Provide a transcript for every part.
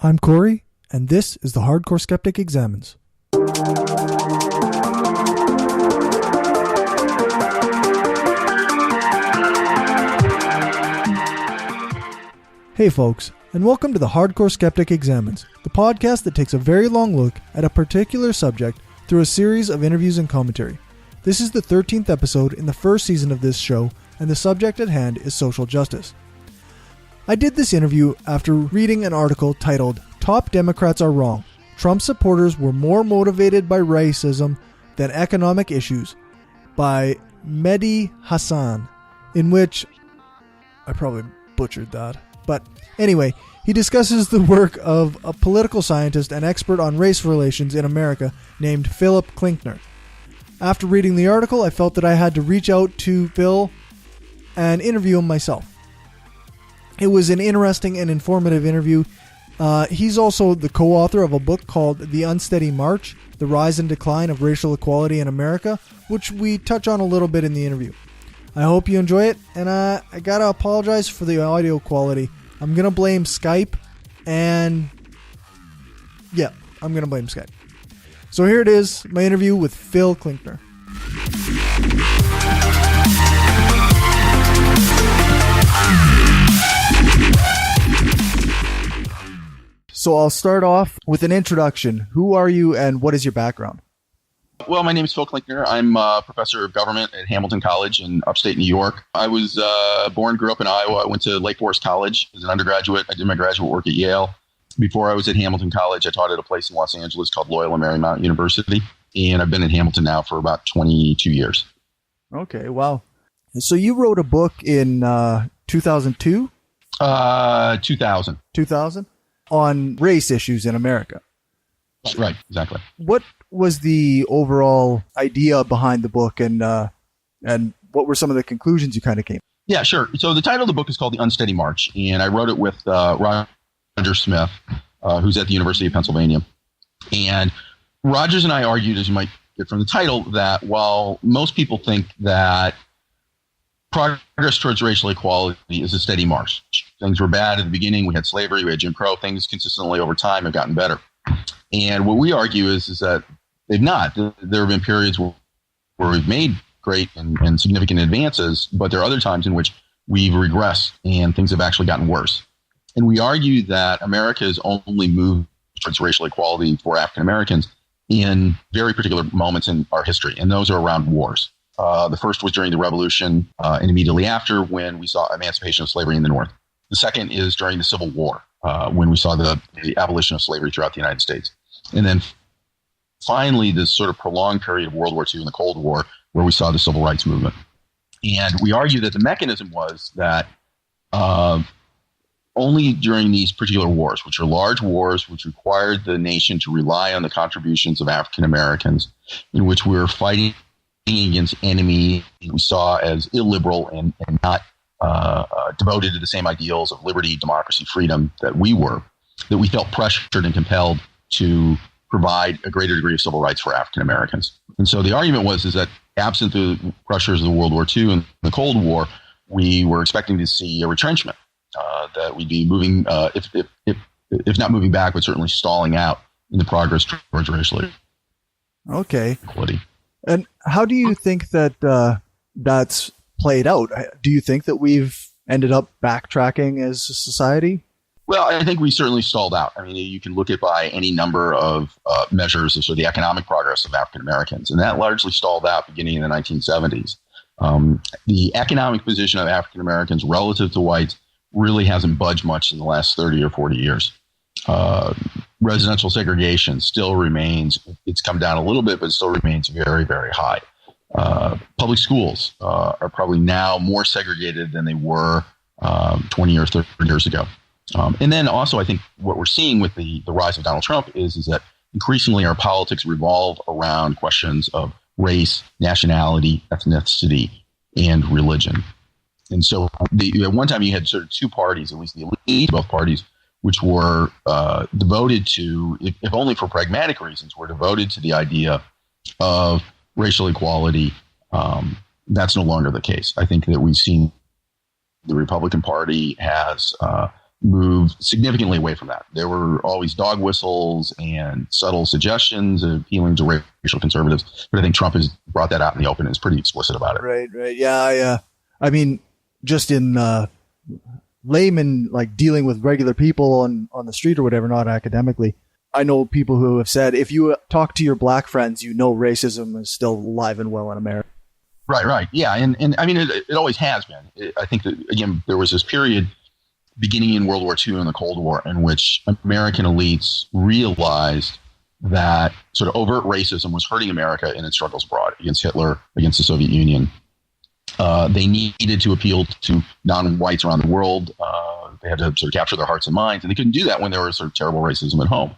I'm Corey, and this is the Hardcore Skeptic Examines. Hey folks, and welcome to the Hardcore Skeptic Examines, the podcast that takes a very long look at a particular subject through a series of interviews and commentary. This is the 13th episode in the first season of this show, and the subject at hand is social justice. I did this interview after reading an article titled, "Top Democrats Are Wrong. Trump supporters were more motivated by racism than economic issues," by Mehdi Hassan, in which, I probably butchered that, but anyway, he discusses the work of a political scientist and expert on race relations in America named Philip Klinkner. After reading the article, I felt that I had to reach out to Phil and interview him myself. It was an interesting and informative interview. He's also the co-author of a book called The Unsteady March, The Rise and Decline of Racial Equality in America, which we touch on a little bit in the interview. I hope you enjoy it, and I gotta apologize for the audio quality. I'm gonna blame Skype, and yeah, I'm gonna blame Skype. So here it is, my interview with Phil Klinkner. So I'll start off with an introduction. Who are you and what is your background? Well, my name is Phil Klinkner. I'm a professor of government at Hamilton College in upstate New York. I was grew up in Iowa. I went to Lake Forest College as an undergraduate. I did my graduate work at Yale. Before I was at Hamilton College, I taught at a place in Los Angeles called Loyola Marymount University. And I've been in Hamilton now for about 22 years. Okay, wow. So you wrote a book in 2002? 2000. 2000? On race issues in America. Right, exactly. What was the overall idea behind the book, and what were some of the conclusions you kind of came? Yeah, sure. So the title of the book is called The Unsteady March, and I wrote it with Roger Smith, who's at the University of Pennsylvania. And Rogers and I argued, as you might get from the title, that while most people think that progress towards racial equality is a steady march. Things were bad at the beginning. We had slavery, we had Jim Crow. Things consistently over time have gotten better. And what we argue is that they've not. There have been periods where we've made great and significant advances, but there are other times in which we've regressed and things have actually gotten worse. And we argue that America has only moved towards racial equality for African Americans in very particular moments in our history, and those are around wars. The first was during the Revolution and immediately after, when we saw emancipation of slavery in the North. The second is during the Civil War, when we saw the abolition of slavery throughout the United States. And then finally, this sort of prolonged period of World War II and the Cold War, where we saw the Civil Rights Movement. And we argue that the mechanism was that only during these particular wars, which are large wars, which required the nation to rely on the contributions of African Americans, in which we were fighting against enemy we saw as illiberal and not devoted to the same ideals of liberty, democracy, freedom that we were, that we felt pressured and compelled to provide a greater degree of civil rights for African Americans. And so the argument was that absent the pressures of the World War II and the Cold War, we were expecting to see a retrenchment, that we'd be moving, if not moving back, but certainly stalling out in the progress towards racial equality. And how do you think that that's played out? Do you think that we've ended up backtracking as a society? Well, I think we certainly stalled out. I mean, you can look at by any number of measures of sort of the economic progress of African Americans, and that largely stalled out beginning in the 1970s. The economic position of African Americans relative to whites really hasn't budged much in the last 30 or 40 years. Residential segregation still remains, it's come down a little bit, but it still remains very, very high. Public schools are probably now more segregated than they were 20 or 30 years ago. And then also, I think what we're seeing with the rise of Donald Trump is that increasingly our politics revolve around questions of race, nationality, ethnicity, and religion. And so at one time you had sort of two parties, at least the elite of both parties, which were devoted to, if only for pragmatic reasons, were devoted to the idea of racial equality. That's no longer the case. I think that we've seen the Republican Party has moved significantly away from that. There were always dog whistles and subtle suggestions appealing to racial conservatives. But I think Trump has brought that out in the open and is pretty explicit about it. Right. Yeah. I mean, just in layman, like dealing with regular people on the street or whatever, not academically, I know people who have said, if you talk to your black friends, racism is still alive and well in America. Right. Yeah. And I mean, it always has been. I think that, again, there was this period beginning in World War II and the Cold War in which American elites realized that sort of overt racism was hurting America in its struggles abroad against Hitler, against the Soviet Union. They needed to appeal to non-whites around the world. They had to sort of capture their hearts and minds, and they couldn't do that when there was sort of terrible racism at home.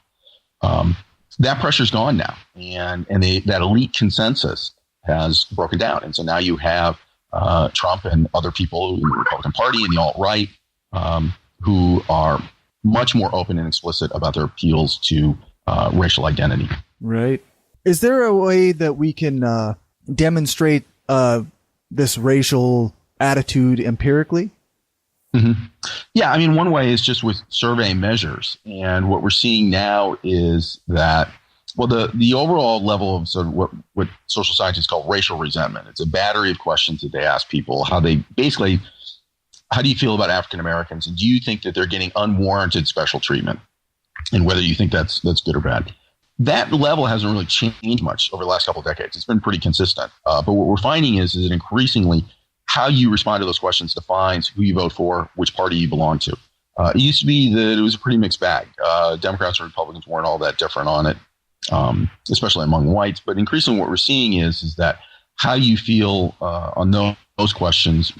That pressure's gone now, and that elite consensus has broken down. And so now you have Trump and other people in the Republican Party and the alt-right who are much more open and explicit about their appeals to racial identity. Right. Is there a way that we can demonstrate this racial attitude empirically? Mm-hmm. Yeah, I mean, one way is just with survey measures. And what we're seeing now is that, well, the overall level of sort of what social scientists call racial resentment. It's a battery of questions that they ask people, how do you feel about African Americans? And do you think that they're getting unwarranted special treatment? And whether you think that's good or bad. That level hasn't really changed much over the last couple of decades. It's been pretty consistent. But what we're finding is that increasingly how you respond to those questions defines who you vote for, which party you belong to. It used to be that it was a pretty mixed bag. Democrats and Republicans weren't all that different on it, especially among whites. But increasingly what we're seeing is that how you feel on those questions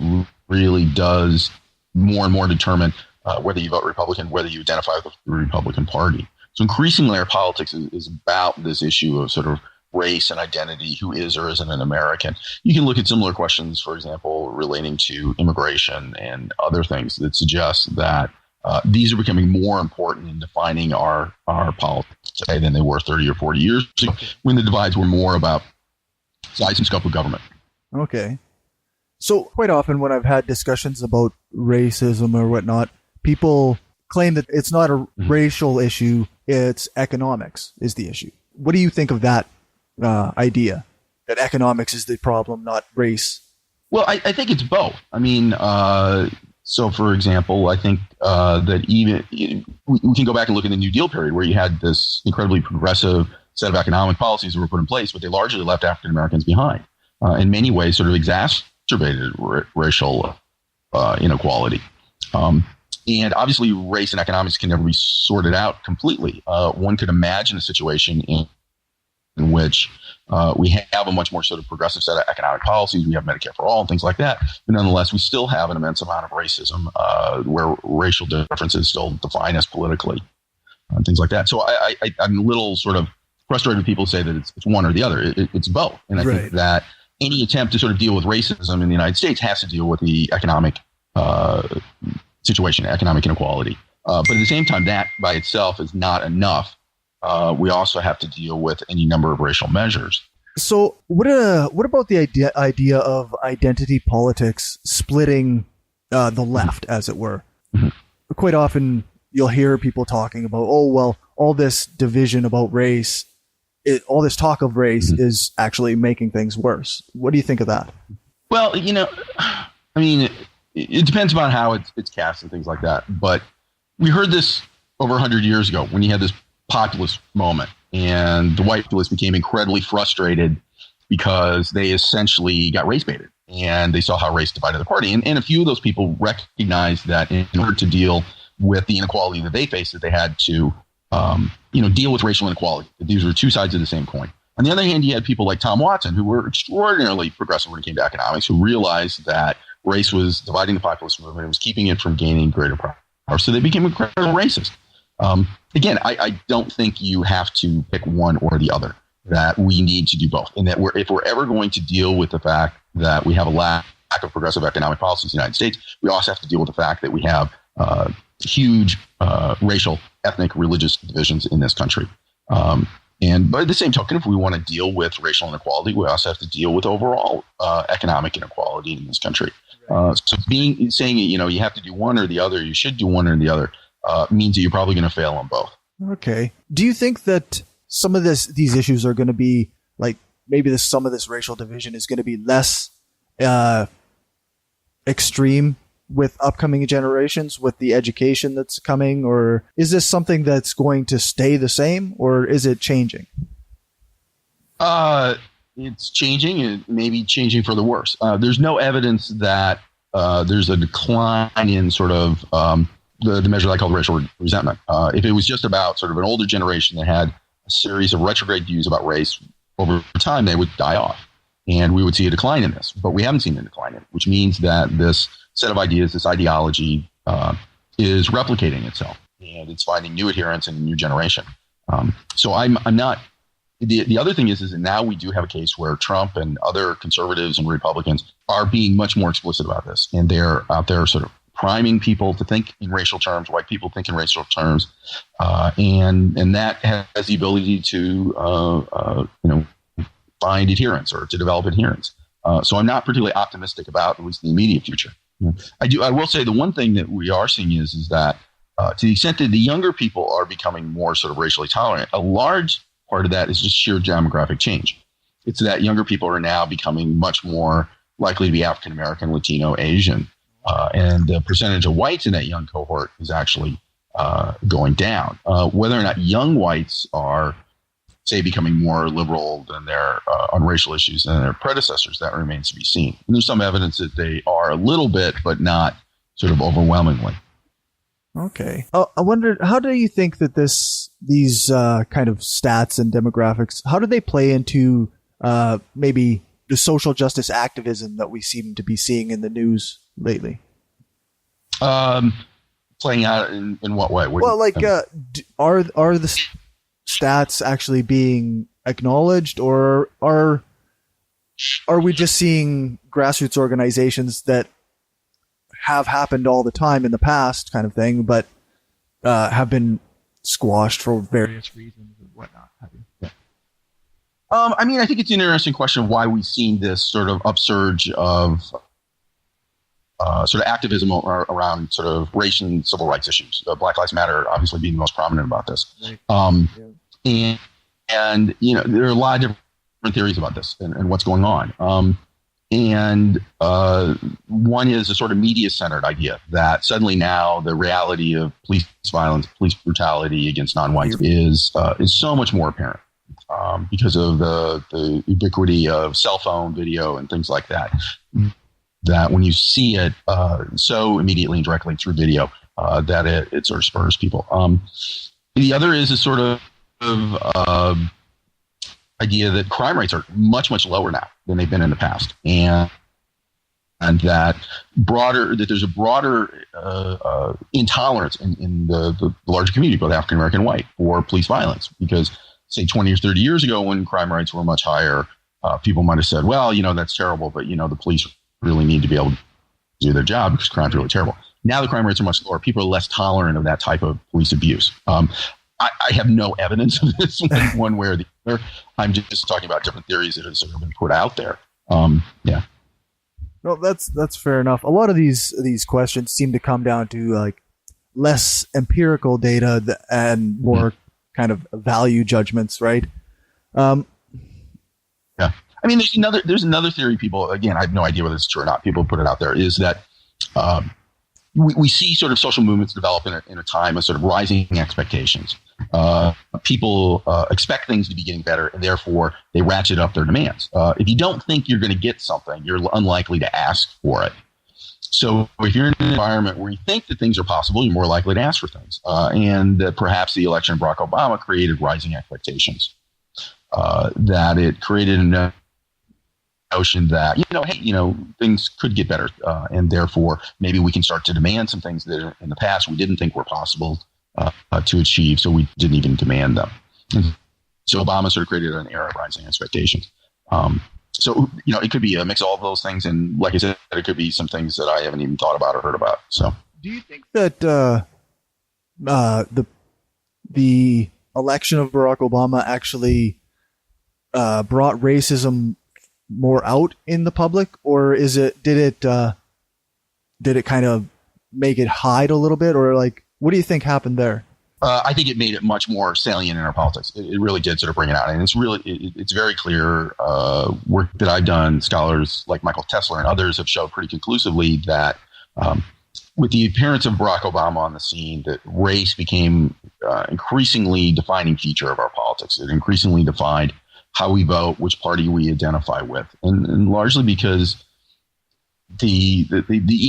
really does more and more determine whether you vote Republican, whether you identify with the Republican Party. So increasingly our politics is about this issue of sort of race and identity, who is or isn't an American. You can look at similar questions, for example, relating to immigration and other things that suggest that these are becoming more important in defining our politics today than they were 30 or 40 years ago, when the divides were more about size and scope of government. Okay. So quite often when I've had discussions about racism or whatnot, people claim that it's not a racial issue, it's economics is the issue. What do you think of that idea, that economics is the problem, not race? Well, I think it's both. I mean, so for example, I think that even we can go back and look at the New Deal period where you had this incredibly progressive set of economic policies that were put in place, but they largely left African Americans behind. In many ways, sort of exacerbated racial inequality. And obviously, race and economics can never be sorted out completely. One could imagine a situation in which we have a much more sort of progressive set of economic policies. We have Medicare for all and things like that. But nonetheless, we still have an immense amount of racism where racial differences still define us politically and things like that. So I'm a little sort of frustrated with people who say that it's one or the other. It's both. And I think that any attempt to sort of deal with racism in the United States has to deal with the economic situation, economic inequality. But at the same time, that by itself is not enough. We also have to deal with any number of racial measures. So what about the idea of identity politics splitting the left, as it were? Mm-hmm. Quite often you'll hear people talking about, oh, well, all this division about race, all this talk of race is actually making things worse. What do you think of that? Well, I mean, it depends upon how it's cast and things like that. But we heard this over 100 years ago when you had this populist moment, and the white populists became incredibly frustrated because they essentially got race baited, and they saw how race divided the party. And a few of those people recognized that in order to deal with the inequality that they faced, that they had to, deal with racial inequality. These were two sides of the same coin. On the other hand, you had people like Tom Watson, who were extraordinarily progressive when it came to economics, who realized that race was dividing the populist movement. It was keeping it from gaining greater power. So they became incredibly racist. Again, I don't think you have to pick one or the other, that we need to do both. And that if we're ever going to deal with the fact that we have a lack of progressive economic policies in the United States, we also have to deal with the fact that we have huge racial, ethnic, religious divisions in this country. And by the same token, if we want to deal with racial inequality, we also have to deal with overall economic inequality in this country. So saying, you have to do one or the other, you should do one or the other, means that you're probably going to fail on both. Okay. Do you think that some of these issues are going to be like maybe some of this racial division is going to be less extreme with upcoming generations with the education that's coming, or is this something that's going to stay the same, or is it changing? It's changing. It may be changing for the worse. There's no evidence that there's a decline in sort of the measure I call racial resentment. If it was just about sort of an older generation that had a series of retrograde views about race, over time they would die off, and we would see a decline in this. But we haven't seen a decline in it, which means that this set of ideas, this ideology, is replicating itself, and it's finding new adherents in a new generation. So I'm not. The other thing is that now we do have a case where Trump and other conservatives and Republicans are being much more explicit about this, and they're out there sort of priming people to think in racial terms. White people think in racial terms, and that has the ability to find adherents or to develop adherents. So I'm not particularly optimistic about at least the immediate future. I will say the one thing that we are seeing is that to the extent that the younger people are becoming more sort of racially tolerant, a large part of that is just sheer demographic change. It's that younger people are now becoming much more likely to be African American, Latino, Asian, and the percentage of whites in that young cohort is actually going down. Whether or not young whites are, say, becoming more liberal than their on racial issues than their predecessors, that remains to be seen. And there's some evidence that they are a little bit, but not sort of overwhelmingly. Okay. I wondered, how do you think that these kind of stats and demographics, how do they play into maybe the social justice activism that we seem to be seeing in the news lately? Playing out in what way? Well, like, are the stats actually being acknowledged, or are we just seeing grassroots organizations that have happened all the time in the past kind of thing, but have been squashed for various reasons and whatnot? Yeah. I mean, I think it's an interesting question of why we've seen this sort of upsurge of sort of activism around sort of race and civil rights issues. Black Lives Matter obviously being the most prominent about this. Right. And there are a lot of different theories about this and what's going on. And one is a sort of media-centered idea that suddenly now the reality of police violence, police brutality against non-whites is so much more apparent because of the ubiquity of cell phone video and things like that. That when you see it so immediately and directly through video, that it sort of spurs people. The other is a sort of idea that crime rates are much, much lower now than they've been in the past, and that there's a broader intolerance in the larger community, both African American and white, for police violence. Because say 20 or 30 years ago, when crime rates were much higher, people might have said, well, that's terrible, but the police really need to be able to do their job because crime's really terrible. Now the crime rates are much lower. People are less tolerant of that type of police abuse. I have no evidence of this one way or the other. I'm just talking about different theories that have sort of been put out there. Yeah. Well, that's fair enough. A lot of these questions seem to come down to like less empirical data and more kind of value judgments, right? Yeah. I mean, there's another theory. People, again, I have no idea whether it's true or not. People put it out there. Is that we see sort of social movements develop in a time of sort of rising expectations. People expect things to be getting better, and therefore they ratchet up their demands. If you don't think you're going to get something, you're unlikely to ask for it. So if you're in an environment where you think that things are possible, you're more likely to ask for things. And perhaps the election of Barack Obama created rising expectations. That it created a notion that, hey, things could get better. And therefore, maybe we can start to demand some things that in the past we didn't think were possible to achieve, so we didn't even demand them. And so Obama sort of created an era of rising expectations. So, it could be a mix of all of those things. And like I said, it could be some things that I haven't even thought about or heard about. So do you think that the election of Barack Obama actually brought racism more out in the public, or did it kind of make it hide a little bit, or like What do you think happened there? I think it made it much more salient in our politics. It really did sort of bring it out. And it's very clear work that I've done. Scholars like Michael Tesler and others have showed pretty conclusively that with the appearance of Barack Obama on the scene, that race became increasingly defining feature of our politics. It increasingly defined how we vote, which party we identify with, and largely because the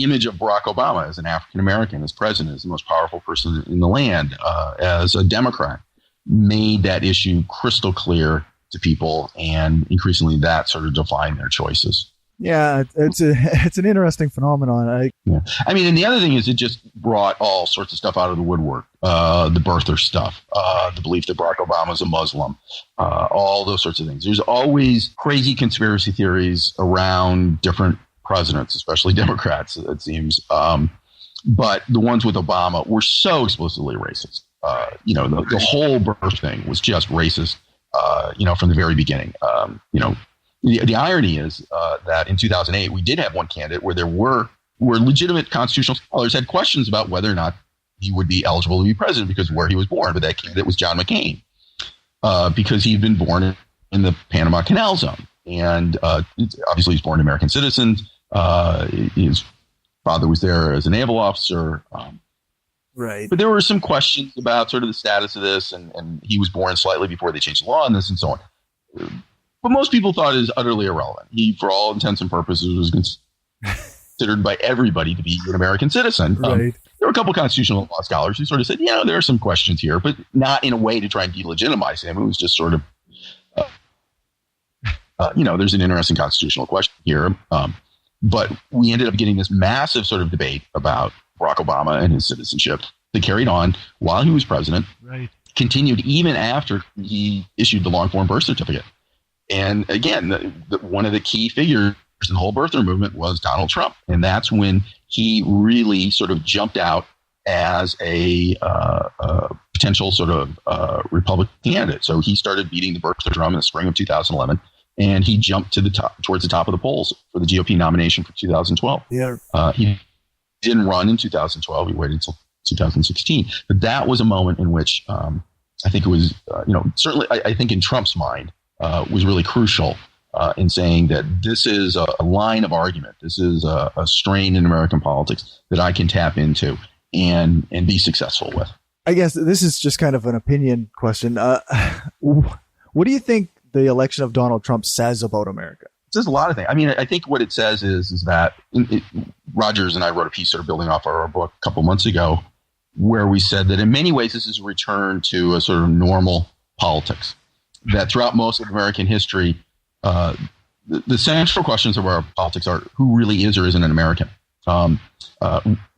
image of Barack Obama as an African American, as president, as the most powerful person in the land, as a Democrat, made that issue crystal clear to people, and increasingly that sort of defined their choices. Yeah, it's an interesting phenomenon. I mean, and the other thing is, it just brought all sorts of stuff out of the woodwork. The birther stuff, the belief that Barack Obama is a Muslim, all those sorts of things. There's always crazy conspiracy theories around different presidents, especially Democrats, it seems. But the ones with Obama were so explicitly racist. The whole birth thing was just racist, from the very beginning. The irony is that in 2008, we did have one candidate where there were legitimate constitutional scholars had questions about whether or not he would be eligible to be president because of where he was born. But that candidate was John McCain, because he'd been born in the Panama Canal Zone. And obviously he's born American citizen. His father was there as a naval officer. Right. But there were some questions about sort of the status of this, and he was born slightly before they changed the law on this and so on. But most people thought it was utterly irrelevant. He, for all intents and purposes, was considered by everybody to be an American citizen. Right. There were a couple of constitutional law scholars who sort of said, there are some questions here, but not in a way to try and delegitimize him. It was just sort of, there's an interesting constitutional question here. But we ended up getting this massive sort of debate about Barack Obama and his citizenship that carried on while he was president, right. Continued even after he issued the long-form birth certificate. And again, one of the key figures in the whole birther movement was Donald Trump. And that's when he really sort of jumped out as a potential sort of Republican candidate. So he started beating the birther drum in the spring of 2011. And he jumped towards the top of the polls for the GOP nomination for 2012. Yeah. He didn't run in 2012. He waited until 2016. But that was a moment in which I think it was, certainly I think in Trump's mind was really crucial in saying that this is a line of argument. This is a strain in American politics that I can tap into and be successful with. I guess this is just kind of an opinion question. What do you think the election of Donald Trump says about America? It says a lot of things. I mean, I think what it says is that Rogers and I wrote a piece sort of building off our book a couple months ago, where we said that in many ways this is a return to a sort of normal politics. That throughout most of American history, the central questions of our politics are who really is or isn't an American.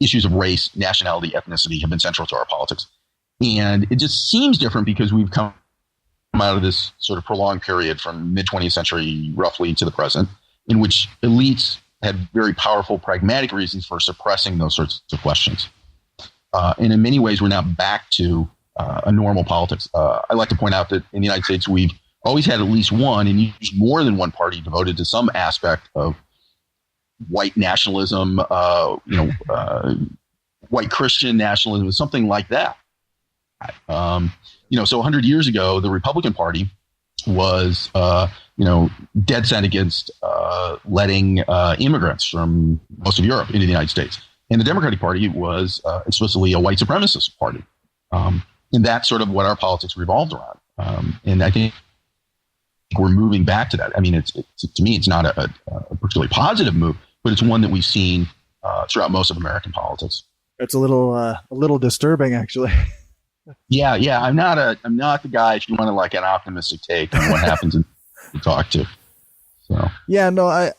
Issues of race, nationality, ethnicity have been central to our politics. And it just seems different because we've come out of this sort of prolonged period from mid-20th century roughly to the present, in which elites had very powerful pragmatic reasons for suppressing those sorts of questions. And in many ways, we're now back to a normal politics. I like to point out that in the United States, we've always had at least one, and usually more than one party devoted to some aspect of white nationalism, white Christian nationalism, something like that. So 100 years ago, the Republican Party was, dead set against letting immigrants from most of Europe into the United States. And the Democratic Party was explicitly a white supremacist party. And that's sort of what our politics revolved around. And I think we're moving back to that. I mean, to me, it's not a particularly positive move, but it's one that we've seen throughout most of American politics. It's a little disturbing, actually. Yeah. I'm not the guy if you want to like an optimistic take on what happens and talk to. So yeah, no, I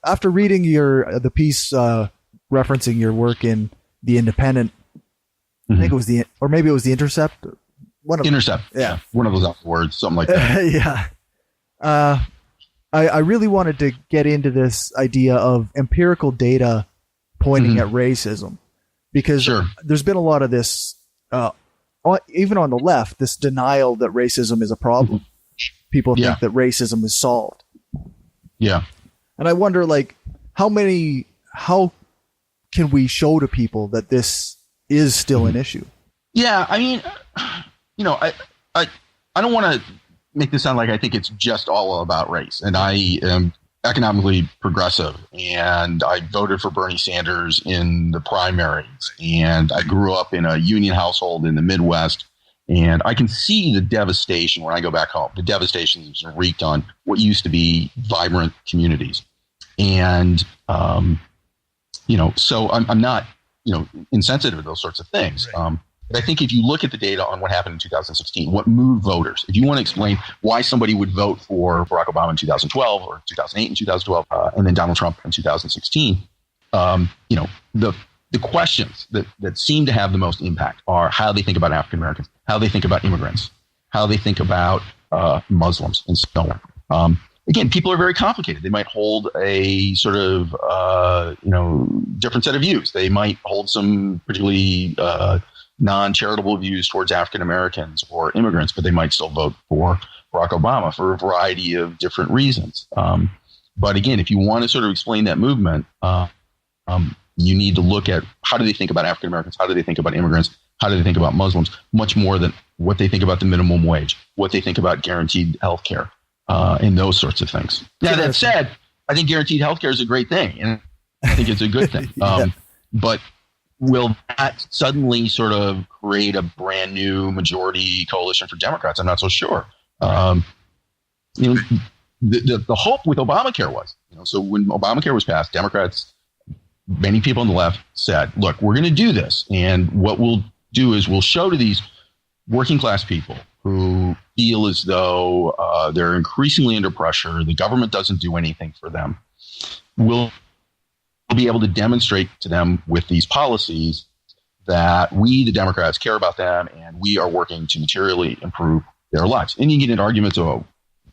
after reading the piece referencing your work in The Independent, I think it was maybe it was The Intercept. Intercept. Yeah. One of those words, something like that. Yeah. I really wanted to get into this idea of empirical data pointing at racism, because there's been a lot of this, even on the left, this denial that racism is a problem. People think that racism is solved. Yeah. And I wonder, how can we show to people that this is still an issue. Yeah, I mean, I don't want to make this sound like I think it's just all about race. And I am economically progressive, and I voted for Bernie Sanders in the primaries, and I grew up in a union household in the Midwest, and I can see the devastation when I go back home. The devastation is wreaked on what used to be vibrant communities. And, so I'm not, insensitive to those sorts of things. Right. But I think if you look at the data on what happened in 2016, what moved voters, if you want to explain why somebody would vote for Barack Obama in 2012 or 2008 and 2012, and then Donald Trump in 2016, the questions that seem to have the most impact are how they think about African Americans, how they think about immigrants, how they think about Muslims, and so on. Again, people are very complicated. They might hold a sort of, different set of views. They might hold some particularly non-charitable views towards African Americans or immigrants, but they might still vote for Barack Obama for a variety of different reasons. But again, if you want to sort of explain that movement, you need to look at how do they think about African Americans, how do they think about immigrants, how do they think about Muslims, much more than what they think about the minimum wage, what they think about guaranteed health care, and those sorts of things. Now, that said, I think guaranteed health care is a great thing, and I think it's a good thing. But will that suddenly sort of create a brand new majority coalition for Democrats? I'm not so sure. The hope with Obamacare was, so when Obamacare was passed, Democrats, many people on the left said, look, we're going to do this. And what we'll do is we'll show to these working class people who feel as though they're increasingly under pressure, the government doesn't do anything for them. We'll be able to demonstrate to them with these policies that we, the Democrats, care about them, and we are working to materially improve their lives. And you get into arguments about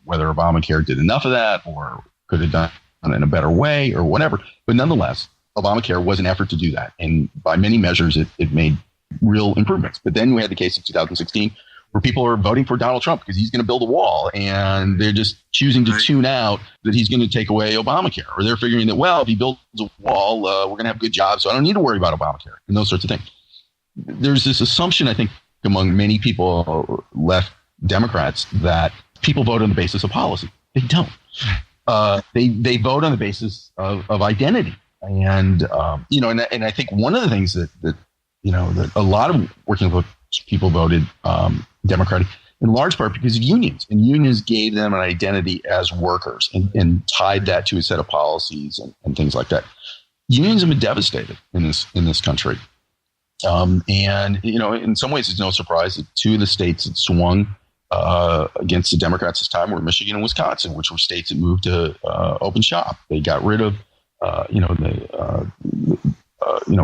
whether Obamacare did enough of that or could have done it in a better way or whatever. But nonetheless, Obamacare was an effort to do that. And by many measures, it made real improvements. But then we had the case in 2016 where people are voting for Donald Trump because he's going to build a wall, and they're just choosing to tune out that he's going to take away Obamacare, or they're figuring that, well, if he builds a wall, we're going to have good jobs, so I don't need to worry about Obamacare, and those sorts of things. There's this assumption, I think, among many people, left Democrats, that people vote on the basis of policy. They don't. They vote on the basis of identity, and and I think one of the things that a lot of working people voted Democratic, in large part because of unions, and unions gave them an identity as workers and tied that to a set of policies and things like that. Unions have been devastated in this country. In some ways, it's no surprise that two of the states that swung against the Democrats this time were Michigan and Wisconsin, which were states that moved to open shop. They got rid of,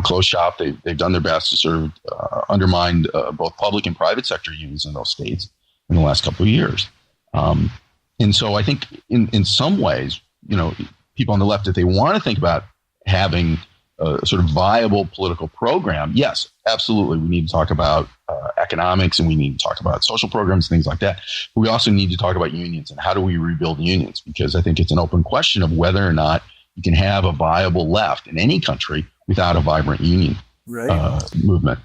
closed shop. They've done their best to sort of undermine both public and private sector unions in those states in the last couple of years. And so I think in some ways, people on the left, if they want to think about having a sort of viable political program, yes, absolutely. We need to talk about economics, and we need to talk about social programs, things like that. But we also need to talk about unions and how do we rebuild unions, because I think it's an open question of whether or not you can have a viable left in any country without a vibrant union movement.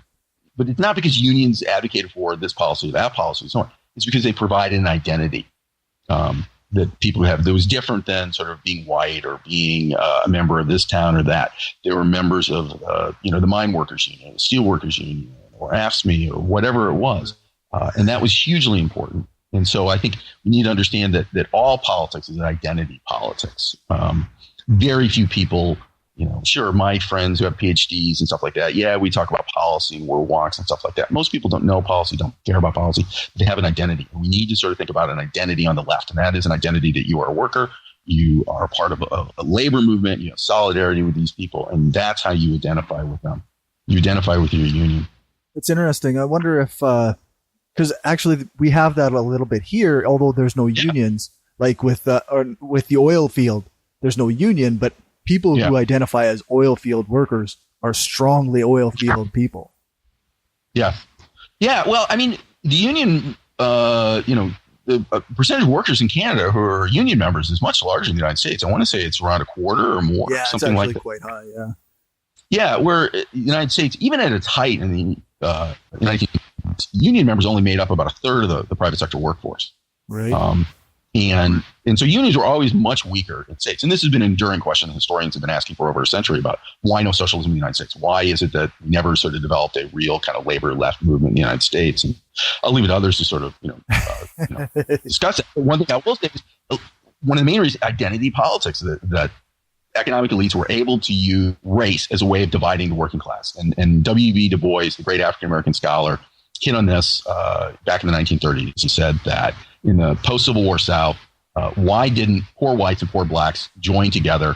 But it's not because unions advocated for this policy or that policy. So on. It's because they provide an identity that people have that was different than sort of being white or being a member of this town or that. They were members of, the mine workers union, the steel workers union, or AFSCME, or whatever it was. And that was hugely important. And so I think we need to understand that all politics is an identity politics. Very few people, sure, my friends who have PhDs and stuff like that, yeah, we talk about policy and world walks and stuff like that. Most people don't know policy, don't care about policy. They have an identity. And we need to sort of think about an identity on the left. And that is an identity that you are a worker, you are part of a labor movement, you have solidarity with these people. And that's how you identify with them. You identify with your union. It's interesting. I wonder if, because actually we have that a little bit here, although there's no unions, like with the oil field, there's no union, but people who identify as oil field workers are strongly oil field people. Yeah. Yeah. Well, I mean, the union, the percentage of workers in Canada who are union members is much larger in the United States. I want to say it's around a quarter or more. Yeah, something it's like that. Quite high. Yeah. Yeah, where the United States, even at its height in the 19th, union members only made up about a third of the private sector workforce. Right. And so unions were always much weaker in states. And this has been an enduring question that historians have been asking for over a century about why no socialism in the United States? Why is it that we never sort of developed a real kind of labor left movement in the United States? And I'll leave it to others to sort of, discuss it. But one thing I will say is one of the main reasons, identity politics, that economic elites were able to use race as a way of dividing the working class. And W.B. Du Bois, the great African-American scholar, hit on this back in the 1930s. He said that in the post-Civil War South, why didn't poor whites and poor blacks join together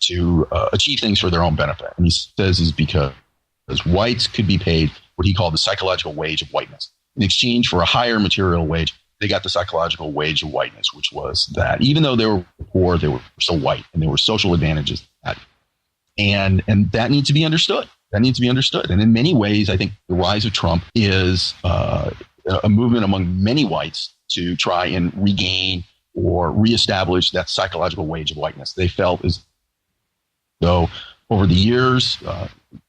to achieve things for their own benefit? And he says is because whites could be paid what he called the psychological wage of whiteness. In exchange for a higher material wage, they got the psychological wage of whiteness, which was that even though they were poor, they were still white, and there were social advantages. And that needs to be understood. That needs to be understood. And in many ways, I think the rise of Trump is a movement among many whites to try and regain or reestablish that psychological wage of whiteness. They felt as though over the years, to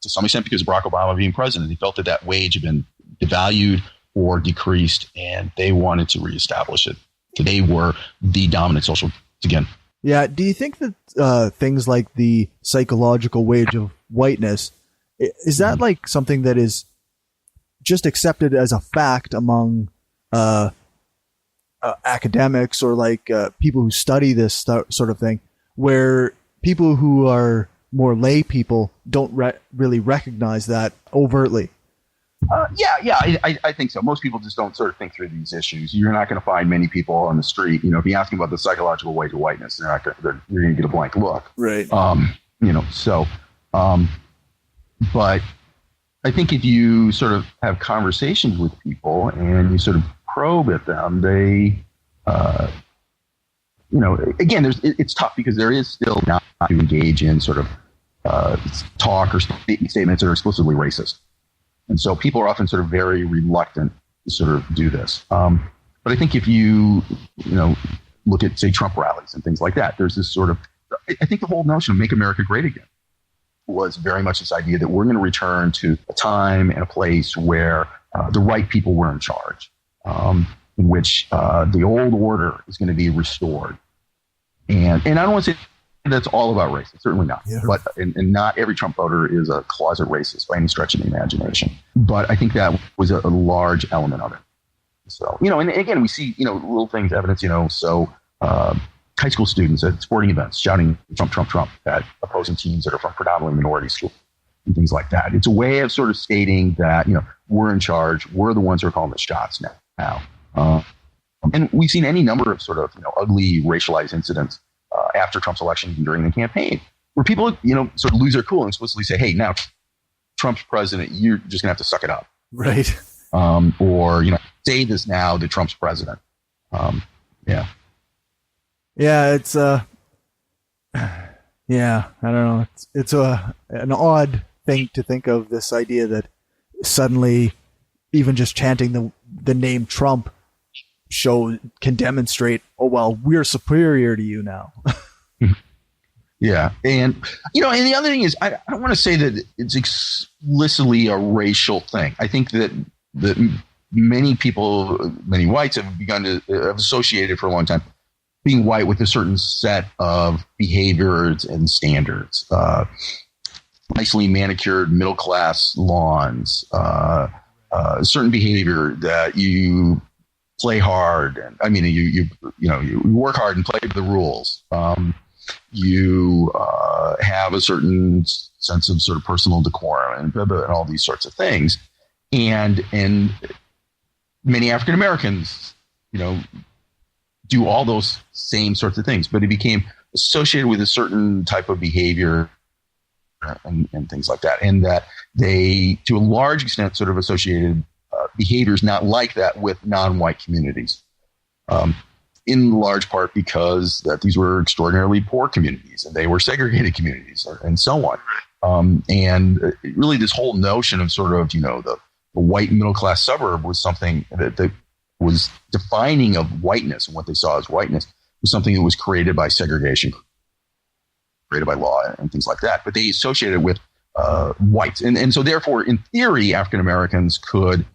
some extent because of Barack Obama being president, they felt that wage had been devalued or decreased, and they wanted to reestablish it. They were the dominant social again. Yeah. Do you think that things like the psychological wage of whiteness, is that like something that is just accepted as a fact among academics or like people who study this sort of thing, where people who are more lay people don't really recognize that overtly? Yeah, I think so. Most people just don't sort of think through these issues. You're not going to find many people on the street, if you ask them about the psychological wage of whiteness, you're going to get a blank look. Right. But I think if you sort of have conversations with people and you sort of probe at them, they, again, it's tough because there is still not to engage in sort of talk or statements that are explicitly racist. And so people are often sort of very reluctant to sort of do this. But I think if you look at, say, Trump rallies and things like that, there's this sort of, I think the whole notion of make America great again was very much this idea that we're going to return to a time and a place where the right people were in charge, in which the old order is going to be restored. And I don't want to say that's all about race. It's certainly not. Yeah. But and not every Trump voter is a closet racist by any stretch of the imagination. But I think that was a large element of it. So, and again, we see, little things, evidence, high school students at sporting events shouting Trump, Trump, Trump at opposing teams that are from predominantly minority schools and things like that. It's a way of sort of stating that, we're in charge. We're the ones who are calling the shots now. And we've seen any number of sort of, ugly racialized incidents after Trump's election and during the campaign, where people, sort of lose their cool and explicitly say, hey, now Trump's president, you're just gonna have to suck it up. Right. Or, say this now that Trump's president. Yeah. Yeah. It's, I don't know. It's an odd thing to think of, this idea that suddenly even just chanting the name Trump can demonstrate, oh, well, we're superior to you now. Yeah. And, and the other thing is, I don't want to say that it's explicitly a racial thing. I think that many people, many whites have begun to have associated for a long time being white with a certain set of behaviors and standards, nicely manicured middle-class lawns, certain behavior that you play hard, and you work hard and play the rules. You have a certain sense of sort of personal decorum and all these sorts of things, and many African Americans, do all those same sorts of things, but it became associated with a certain type of behavior and things like that, and that they, to a large extent, sort of associated behaviors not like that with non-white communities, in large part because that these were extraordinarily poor communities and they were segregated communities and so on. And really this whole notion of sort of, the white middle-class suburb was something that was defining of whiteness, and what they saw as whiteness was something that was created by segregation, created by law and things like that. But they associated it with whites. And so therefore, in theory, African Americans could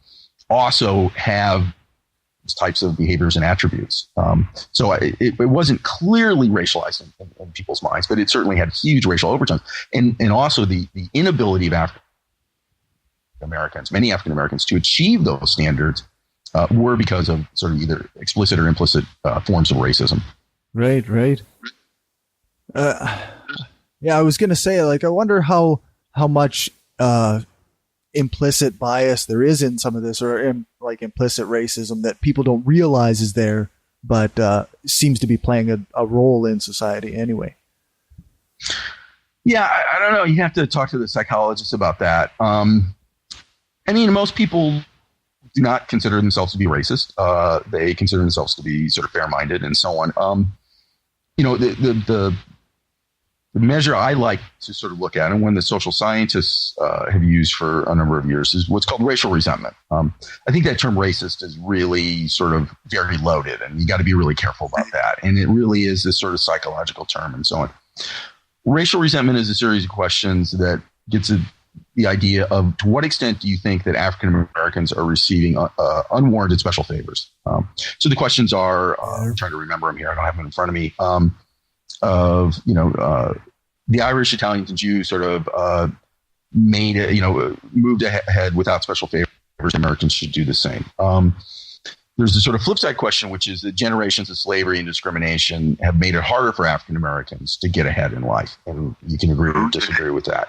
also have types of behaviors and attributes. So it wasn't clearly racialized in people's minds, but it certainly had huge racial overtones. And also the inability of African Americans, many African Americans, to achieve those standards were because of sort of either explicit or implicit forms of racism. Right. Yeah, I was going to say, like, I wonder how much implicit bias there is in some of this, or like implicit racism that people don't realize is there, but seems to be playing a role in society anyway. Yeah, I don't know. You have to talk to the psychologists about that. I mean, most people do not consider themselves to be racist. They consider themselves to be sort of fair-minded and so on. The measure I like to sort of look at, and one that social scientists have used for a number of years, is what's called racial resentment. I think that term racist is really sort of very loaded, and you got to be really careful about that. And it really is this sort of psychological term and so on. Racial resentment is a series of questions that gets at the idea of, to what extent do you think that African Americans are receiving unwarranted special favors? So the questions are, I'm trying to remember them here. I don't have them in front of me. The Irish, Italians, and Jews sort of moved ahead without special favors. Americans should do the same. There's a sort of flip side question, which is that generations of slavery and discrimination have made it harder for African Americans to get ahead in life. And you can agree or disagree with that.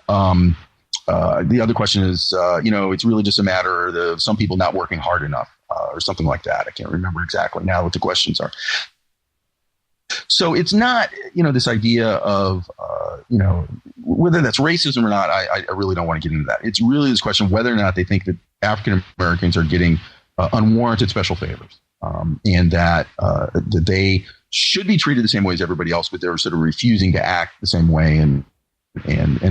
The other question is, it's really just a matter of some people not working hard enough or something like that. I can't remember exactly now what the questions are. So it's not, this idea of, whether that's racism or not, I really don't want to get into that. It's really this question whether or not they think that African Americans are getting unwarranted special favors, and that they should be treated the same way as everybody else, but they're sort of refusing to act the same way and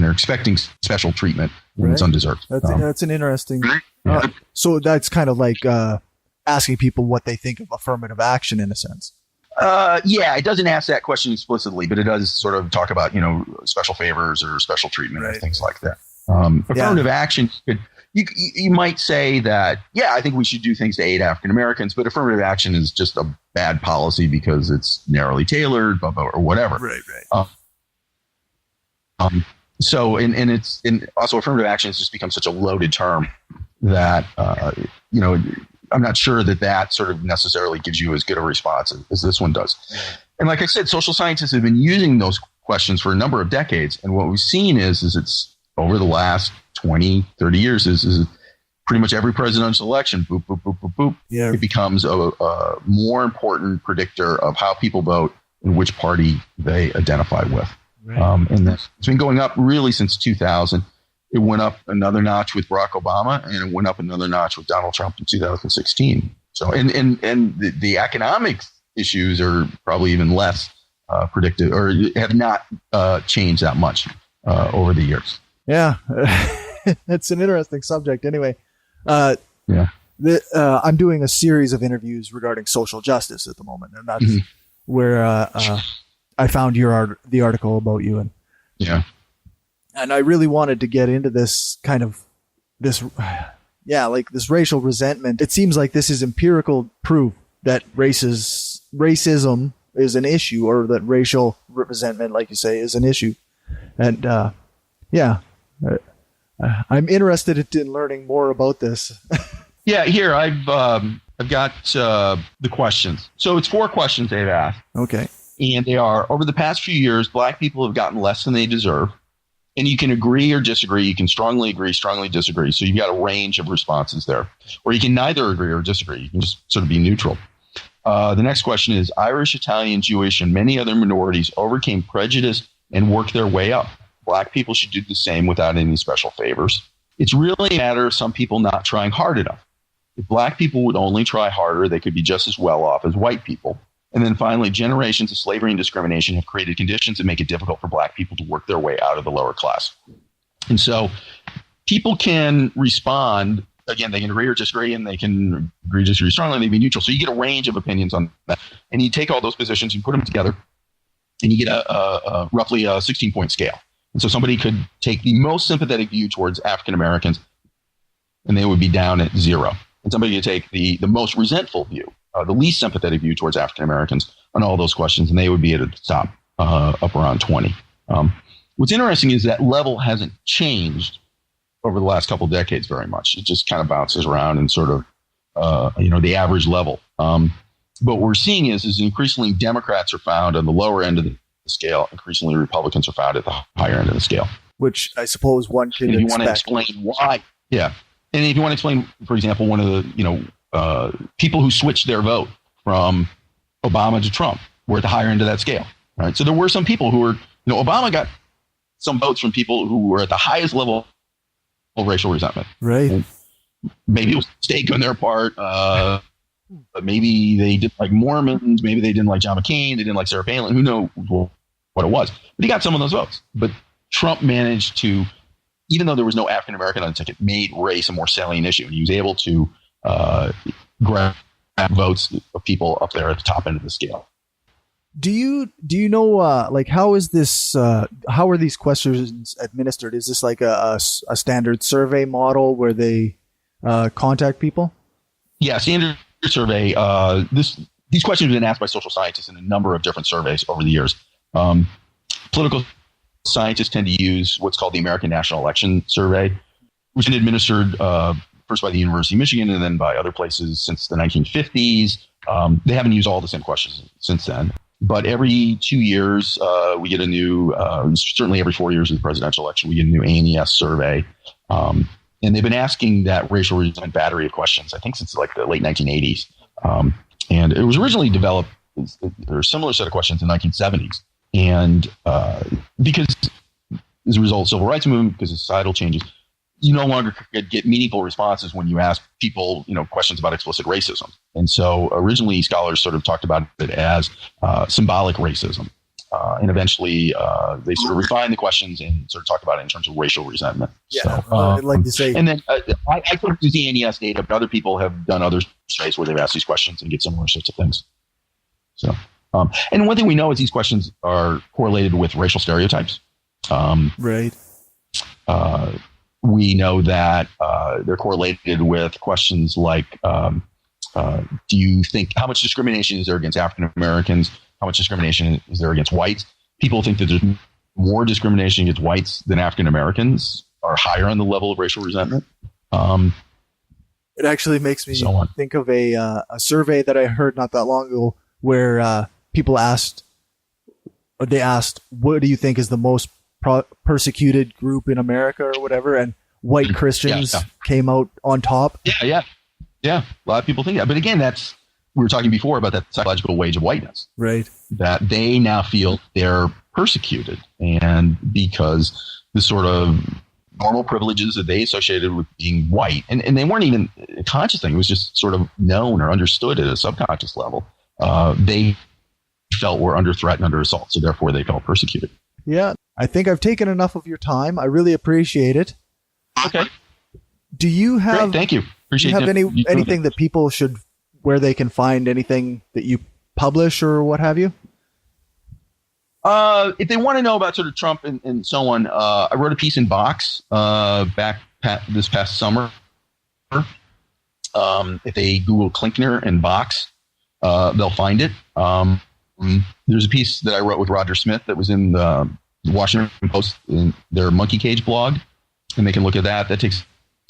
are expecting special treatment when it's undeserved. That's an interesting. So that's kind of like asking people what they think of affirmative action in a sense. It doesn't ask that question explicitly, but it does sort of talk about, special favors or special treatment or things like that. Affirmative action, you might say that, I think we should do things to aid African Americans, but affirmative action is just a bad policy because it's narrowly tailored, or whatever. Right. So, and also affirmative action has just become such a loaded term that, I'm not sure that sort of necessarily gives you as good a response as this one does. And like I said, social scientists have been using those questions for a number of decades. And what we've seen is it's over the last 20, 30 years is pretty much every presidential election, boop, boop, boop, boop, boop. Yeah. It becomes a more important predictor of how people vote and which party they identify with. Right. And it's been going up really since 2000. It went up another notch with Barack Obama, and it went up another notch with Donald Trump in 2016. So, and the economic issues are probably even less predictive, or have not changed that much over the years. Yeah, it's an interesting subject. Anyway, I'm doing a series of interviews regarding social justice at the moment, and that's where I found the article about you, and I really wanted to get into this kind of this racial resentment. It seems like this is empirical proof that racism is an issue, or that racial resentment, like you say, is an issue. And I'm interested in learning more about this. Here I've got the questions. So it's 4 questions they've asked. Okay. And they are: over the past few years, black people have gotten less than they deserve. And you can agree or disagree. You can strongly agree, strongly disagree. So you've got a range of responses there. Or you can neither agree or disagree. You can just sort of be neutral. The next question is: Irish, Italian, Jewish, and many other minorities overcame prejudice and worked their way up. Black people should do the same without any special favors. It's really a matter of some people not trying hard enough. If black people would only try harder, they could be just as well off as white people. And then finally, generations of slavery and discrimination have created conditions that make it difficult for black people to work their way out of the lower class. And so people can respond. Again, they can agree or disagree, and they can agree or disagree strongly, and they can be neutral. So you get a range of opinions on that. And you take all those positions, you put them together, and you get a roughly a 16-point scale. And so somebody could take the most sympathetic view towards African Americans, and they would be down at 0. And somebody could take the most resentful view, the least sympathetic view towards African Americans on all those questions, and they would be at the top, up around 20. What's interesting is that level hasn't changed over the last couple of decades very much. It just kind of bounces around in sort of, the average level. But what we're seeing is increasingly Democrats are found on the lower end of the scale. Increasingly Republicans are found at the higher end of the scale. Which I suppose one could expect. If you expect. want to explain why, yeah. And if you want to explain, for example, one of the, people who switched their vote from Obama to Trump were at the higher end of that scale, right? So there were some people who were, Obama got some votes from people who were at the highest level of racial resentment. Right. And maybe it was a mistake on their part. But maybe they didn't like Mormons. Maybe they didn't like John McCain. They didn't like Sarah Palin. Who knows what it was? But he got some of those votes. But Trump managed to, even though there was no African American on the ticket, made race a more salient issue. And he was able to grab votes of people up there at the top end of the scale. Do you know how is this? How are these questions administered? Is this like a standard survey model where they contact people? Yeah, standard survey. These questions have been asked by social scientists in a number of different surveys over the years. Political scientists tend to use what's called the American National Election Survey, which has been administered first by the University of Michigan and then by other places since the 1950s. They haven't used all the same questions since then. But every 2 years, we get a new, certainly every 4 years of the presidential election, we get a new ANES survey. And they've been asking that racial resentment battery of questions, I think, since like the late 1980s. And it was originally developed, or a similar set of questions in the 1970s. And because as a result of the civil rights movement, because of societal changes, you no longer get meaningful responses when you ask people, questions about explicit racism. And so originally scholars sort of talked about it as symbolic racism. And eventually they sort of refined the questions and sort of talked about it in terms of racial resentment. Yeah, so, I'd like to say. And then I couldn't use the ANES data, but other people have done other surveys where they've asked these questions and get similar sorts of things. So, and one thing we know is these questions are correlated with racial stereotypes. Right. We know that they're correlated with questions like, do you think, how much discrimination is there against African Americans? How much discrimination is there against whites? People think that there's more discrimination against whites than African Americans, are higher on the level of racial resentment. It actually makes me think of a survey that I heard not that long ago where people asked, what do you think is the most persecuted group in America or whatever? And white Christians came out on top. Yeah. A lot of people think that. But again, we were talking before about that psychological wage of whiteness. Right. That they now feel they're persecuted. And because the sort of normal privileges that they associated with being white, and they weren't even a conscious thing, it was just sort of known or understood at a subconscious level, they felt were under threat and under assault. So therefore they felt persecuted. Yeah. I think I've taken enough of your time. I really appreciate it. Okay. Do you have? Great, thank you. Appreciate do you have anything that people should, where they can find anything that you publish or what have you? If they want to know about sort of Trump and so on, I wrote a piece in Vox this past summer. If they Google Klinkner and Vox, they'll find it. There's a piece that I wrote with Roger Smith that was in the Washington Post in their Monkey Cage blog, and they can look at that. That takes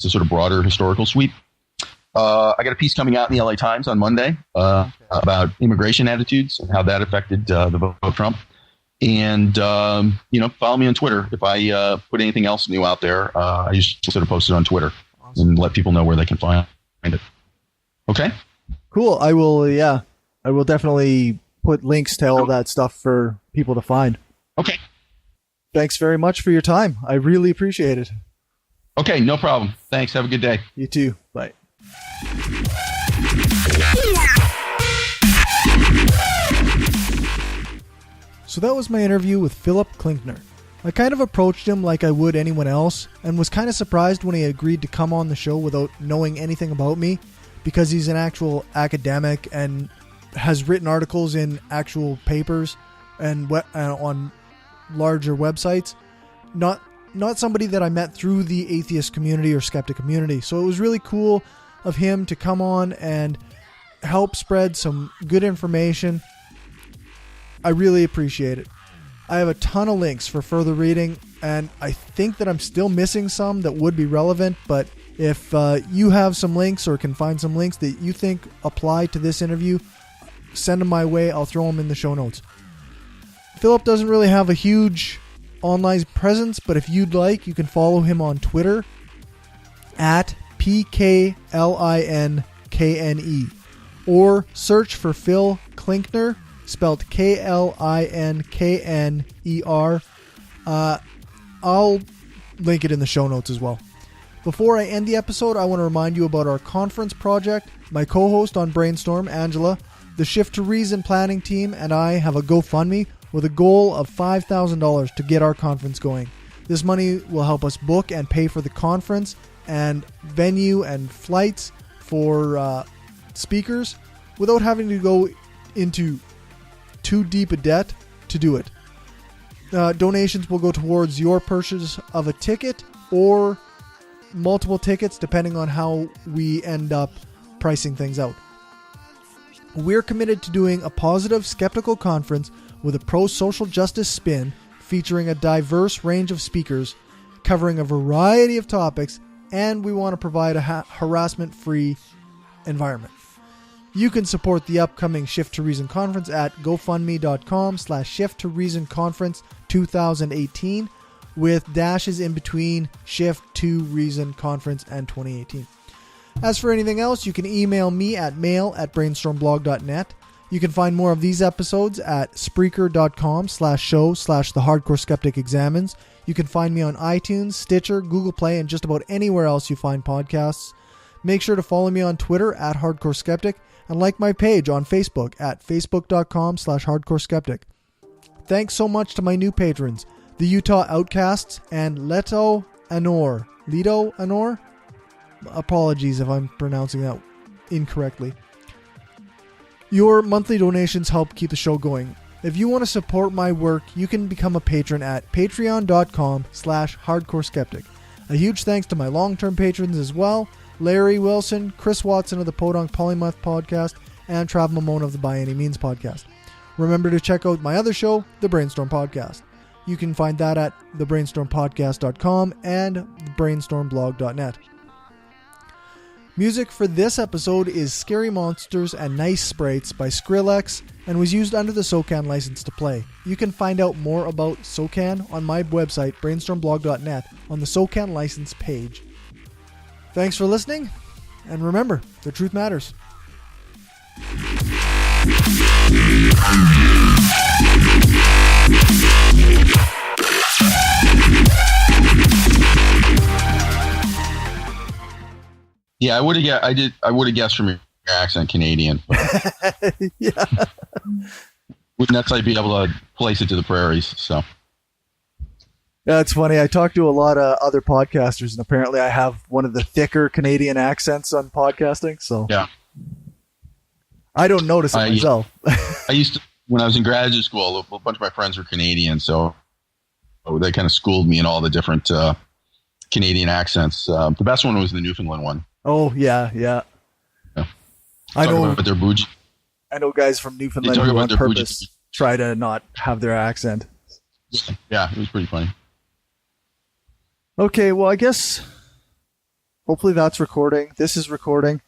a sort of broader historical sweep. I got a piece coming out in the LA Times on Monday about immigration attitudes and how that affected the vote of Trump. And, follow me on Twitter. If I put anything else new out there, I just sort of post it on Twitter and let people know where they can find it. Okay? Cool. I will definitely put links to all that stuff for people to find. Okay. Thanks very much for your time. I really appreciate it. Okay, no problem. Thanks. Have a good day. You too. Bye. So that was my interview with Philip Klinkner. I kind of approached him like I would anyone else and was kind of surprised when he agreed to come on the show without knowing anything about me, because he's an actual academic and has written articles in actual papers and on larger websites. not somebody that I met through the atheist community or skeptic community. So it was really cool of him to come on and help spread some good information. I really appreciate it. I have a ton of links for further reading, and I think that I'm still missing some that would be relevant, but if you have some links or can find some links that you think apply to this interview, send them my way. I'll throw them in the show notes. Philip doesn't really have a huge online presence, but if you'd like, you can follow him on Twitter at PKLINKNE, or search for Phil Klinkner, spelled KLINKNER. I'll link it in the show notes as well. Before I end the episode, I want to remind you about our conference project. My co-host on Brainstorm, Angela, the Shift to Reason planning team, and I have a GoFundMe with a goal of $5,000 to get our conference going. This money will help us book and pay for the conference and venue and flights for speakers without having to go into too deep a debt to do it. Donations will go towards your purchase of a ticket or multiple tickets, depending on how we end up pricing things out. We're committed to doing a positive, skeptical conference with a pro-social justice spin, featuring a diverse range of speakers, covering a variety of topics, and we want to provide a harassment-free environment. You can support the upcoming Shift to Reason conference at gofundme.com/Shift to Reason Conference 2018, with dashes in between Shift to Reason Conference and 2018. As for anything else, you can email me at mail@brainstormblog.net. You can find more of these episodes at Spreaker.com/show/The Hardcore Skeptic Examines. You can find me on iTunes, Stitcher, Google Play, and just about anywhere else you find podcasts. Make sure to follow me on Twitter at Hardcore Skeptic, and like my page on Facebook at facebook.com/Hardcore Skeptic. Thanks so much to my new patrons, the Utah Outcasts and Leto Anor. Leto Anor? Apologies if I'm pronouncing that incorrectly. Your monthly donations help keep the show going. If you want to support my work, you can become a patron at patreon.com/Hardcore Skeptic. A huge thanks to my long-term patrons as well: Larry Wilson, Chris Watson of the Podern Polymath podcast, and Trav Mamone of the By Any Means podcast. Remember to check out my other show, The Brainstorm Podcast. You can find that at thebrainstormpodcast.com and brainstormblog.net. Music for this episode is Scary Monsters and Nice Sprites by Skrillex and was used under the SOCAN license to play. You can find out more about SOCAN on my website, brainstormblog.net, on the SOCAN license page. Thanks for listening, and remember, the truth matters. Yeah, I would have guessed from your accent Canadian. Yeah. Wouldn't necessarily be able to place it to the prairies. So. Yeah, it's funny. I talk to a lot of other podcasters, and apparently I have one of the thicker Canadian accents on podcasting. So yeah, I don't notice it myself. I used to, when I was in graduate school, a bunch of my friends were Canadian, so they kind of schooled me in all the different Canadian accents. The best one was the Newfoundland one. Oh yeah. I know. About their bougie. I know guys from Newfoundland who on purpose try to not have their accent. Yeah, it was pretty funny. Okay, well, I guess hopefully that's recording. This is recording.